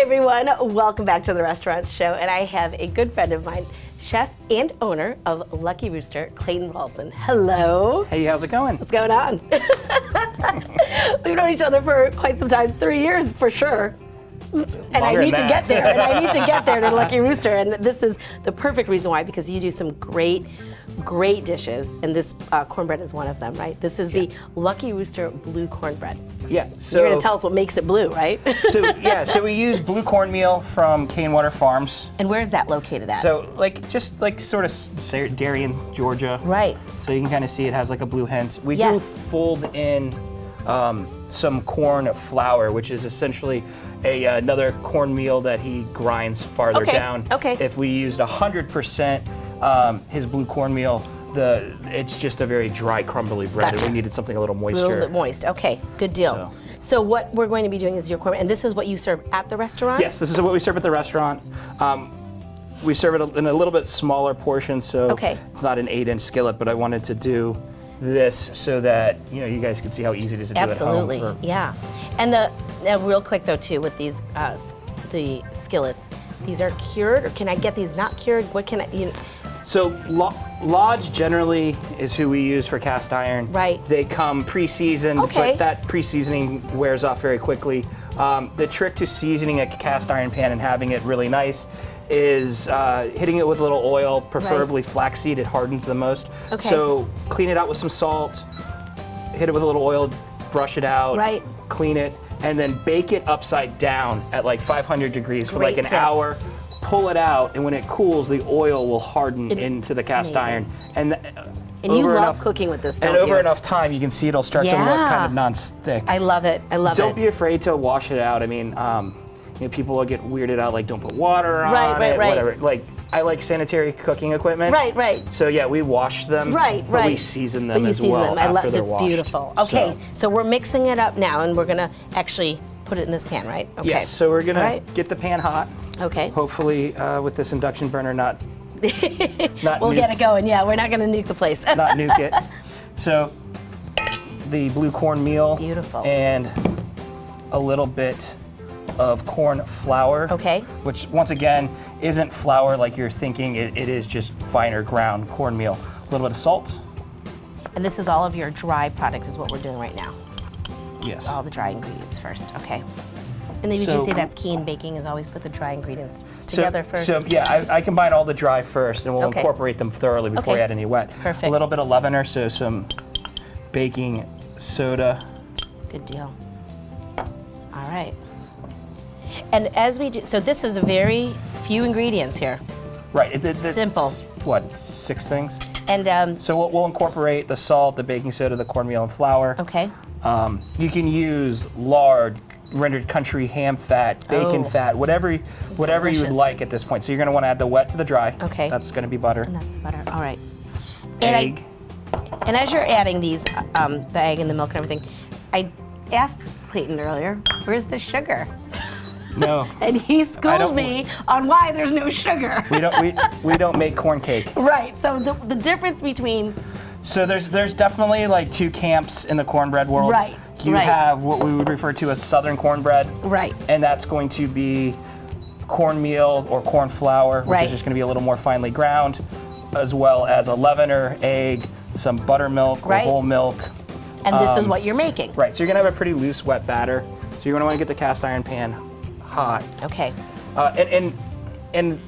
everyone, welcome back to the Restaurant Show, and I have a good friend of mine, chef and owner of Lucky Rooster, Clayton Walson. Hello. Hey, how's it going? What's going on? We've known each other for quite some time, 3 years for sure. And I need to get there, and I need to get there to Lucky Rooster, and this is the perfect reason why, because you do some great dishes, and this cornbread is one of them, right? This is the Lucky Rooster blue cornbread. Yeah, so you're gonna tell us what makes it blue, right? so we use blue cornmeal from Cane Water Farms. And where is that located at? So just sort of Darien, Georgia. Right. So you can kind of see it has like a blue hint. We Yes. do fold in some corn flour, which is essentially another cornmeal that he grinds farther down. Okay. If we used 100% his blue cornmeal, it's just a very dry, crumbly bread, Gotcha. and we needed something a little A moister. little bit moist. Okay, good deal. So what we're going to be doing is your cornbread, and this is what you serve at the restaurant? Yes, this is what we serve at the restaurant. We serve it in a little bit smaller portion, so it's not an 8-inch skillet, but I wanted to do this so that you guys can see how easy it is to do at home. Absolutely, yeah. And now real quick though too, with these the skillets, these are cured, or can I get these not cured? What can I? So Lodge generally is who we use for cast iron. Right. They come pre-seasoned, but that pre-seasoning wears off very quickly. The trick to seasoning a cast iron pan and having it really nice is hitting it with a little oil, preferably flaxseed. It hardens the most. Okay. So clean it out with some salt, hit it with a little oil, brush it out, clean it, and then bake it upside down at like 500 degrees for like an hour. Pull it out, and when it cools, the oil will harden into the cast iron. And you love cooking with this, don't you? And over enough time, you can see it'll start to look kind of non-stick. I love it. I love it. Don't be afraid to wash it out. I mean, people will get weirded out, like don't put water on it, whatever. Like I like sanitary cooking equipment. Right. So yeah, we wash them. But we season them as well after they're washed. It's beautiful. Okay, so we're mixing it up now, and we're gonna actually put it in this pan, right? Okay. Yes. So we're gonna get the pan hot. Okay. Hopefully, with this induction burner, not we'll get it going. Yeah, we're not gonna nuke the place. Not nuke it. So the blue cornmeal. Beautiful. And a little bit of corn flour. Okay. Which once again isn't flour like you're thinking. It is just finer ground cornmeal. A little bit of salt. And this is all of your dry products is what we're doing right now. Yes. All the dry ingredients first. Okay. And then did you say that's key in baking is always put the dry ingredients together first? So yeah, I combine all the dry first, and we'll incorporate them thoroughly before we add any wet. Perfect. A little bit of leavener, so some baking soda. Good deal. All right. And as we do, so this is a very few ingredients here. Right. Simple. What, 6 things? And so we'll incorporate the salt, the baking soda, the cornmeal, and flour. Okay. You can use lard, rendered country ham fat, bacon fat, whatever you would like at this point. So you're going to want to add the wet to the dry. Okay. That's going to be butter. And that's the butter. All right. Egg. And as you're adding these, the egg and the milk and everything, I asked Clayton earlier, where's the sugar? No. And he schooled me on why there's no sugar. We don't make corn cake. Right. So the difference between. So there's definitely like 2 camps in the cornbread world. Right. You have what we would refer to as southern cornbread. Right. And that's going to be cornmeal or corn flour, which is just going to be a little more finely ground, as well as a leavener, egg, some buttermilk or whole milk. And this is what you're making. Right. So you're going to have a pretty loose, wet batter. So you're going to want to get the cast iron pan hot. Okay. And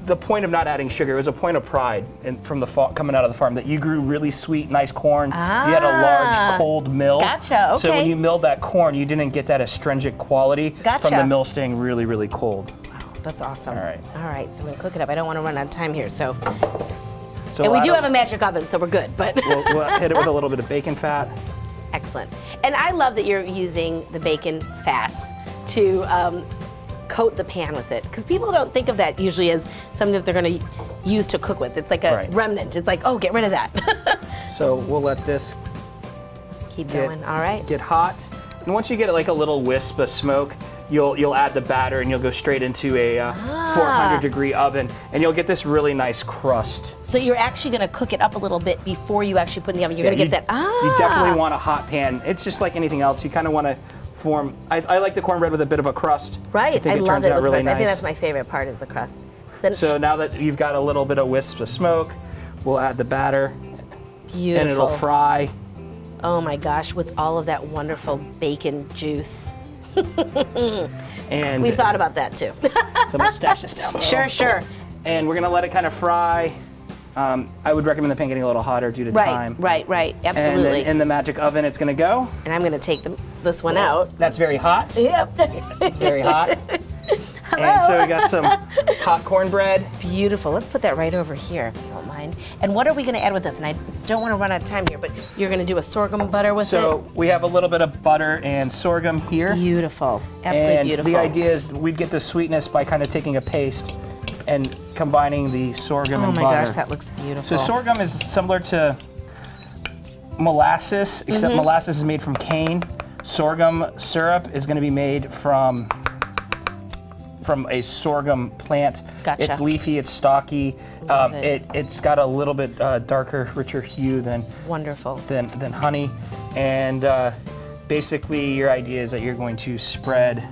the point of not adding sugar, it was a point of pride from coming out of the farm that you grew really sweet, nice corn. You had a large cold mill. Gotcha. Okay. So when you milled that corn, you didn't get that astringent quality from the mill staying really, really cold. Wow, that's awesome. All right. All right. So we're gonna cook it up. I don't want to run out of time here. So and we do have a magic oven, so we're good. But we'll hit it with a little bit of bacon fat. Excellent. And I love that you're using the bacon fat to coat the pan with it, because people don't think of that usually as something that they're going to use to cook with. It's like a remnant. It's like, oh, get rid of that. So we'll let this keep going. All right. Get hot, and once you get like a little wisp of smoke, you'll add the batter, and you'll go straight into a 400-degree oven, and you'll get this really nice crust. So you're actually going to cook it up a little bit before you actually put it in the oven. You're going to get that. You definitely want a hot pan. It's just like anything else. You kind of want to form. I like the cornbread with a bit of a crust. Right, I think it love turns it out with really crust. I think nice. that's my favorite part is the crust. So now that you've got a little bit of wisps of smoke, we'll add the batter. Beautiful. And it'll fry. Oh my gosh, with all of that wonderful bacon juice. And we've thought about that too. So I'm gonna stash this down. Sure. And we're gonna let it kind of fry. I would recommend the pan getting a little hotter due to time. Right, absolutely. And then in the magic oven, it's gonna go. And I'm gonna take this one out. That's very hot. Yep. It's very hot. Hello. And so we got some hot cornbread. Beautiful. Let's put that right over here, if you don't mind. And what are we going to add with this? And I don't want to run out of time here, but you're going to do a sorghum butter with it? So we have a little bit of butter and sorghum here. Beautiful. Absolutely and beautiful. The idea is we'd get the sweetness by kind of taking a paste and combining the sorghum and butter. Oh my gosh, that looks beautiful. So sorghum is similar to molasses, except molasses is made from cane. Sorghum syrup is going to be made from a sorghum plant. Gotcha. It's leafy, it's stocky. It's got a little bit darker, richer hue than wonderful than honey. And basically your idea is that you're going to spread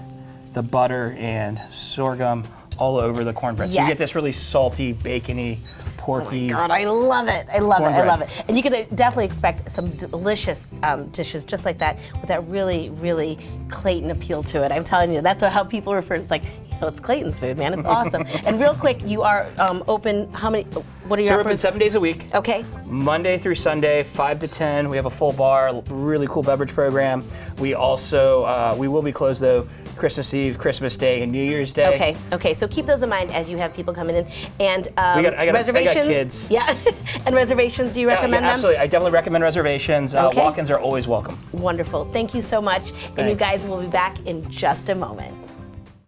the butter and sorghum all over the cornbread. Yes. So you get this really salty, bacony, porky. Oh my God, I love it. I love cornbread. it. I love it. And you can definitely expect some delicious dishes just like that with that really, really Clayton appeal to it. I'm telling you, that's how people refer to it. It's like, it's Clayton's food, man. It's awesome. And real quick, you are open, what are your So we're open hours? 7 days a week. Okay. Monday through Sunday, 5 to 10. We have a full bar, really cool beverage program. We also, we will be closed though, Christmas Eve, Christmas Day, and New Year's Day. Okay. So keep those in mind as you have people coming in. And I got reservations. kids. Yeah. And reservations, do you recommend them? Absolutely. I definitely recommend reservations. Okay. Walk-ins are always welcome. Wonderful. Thank you so much. And you guys will be back in just a moment.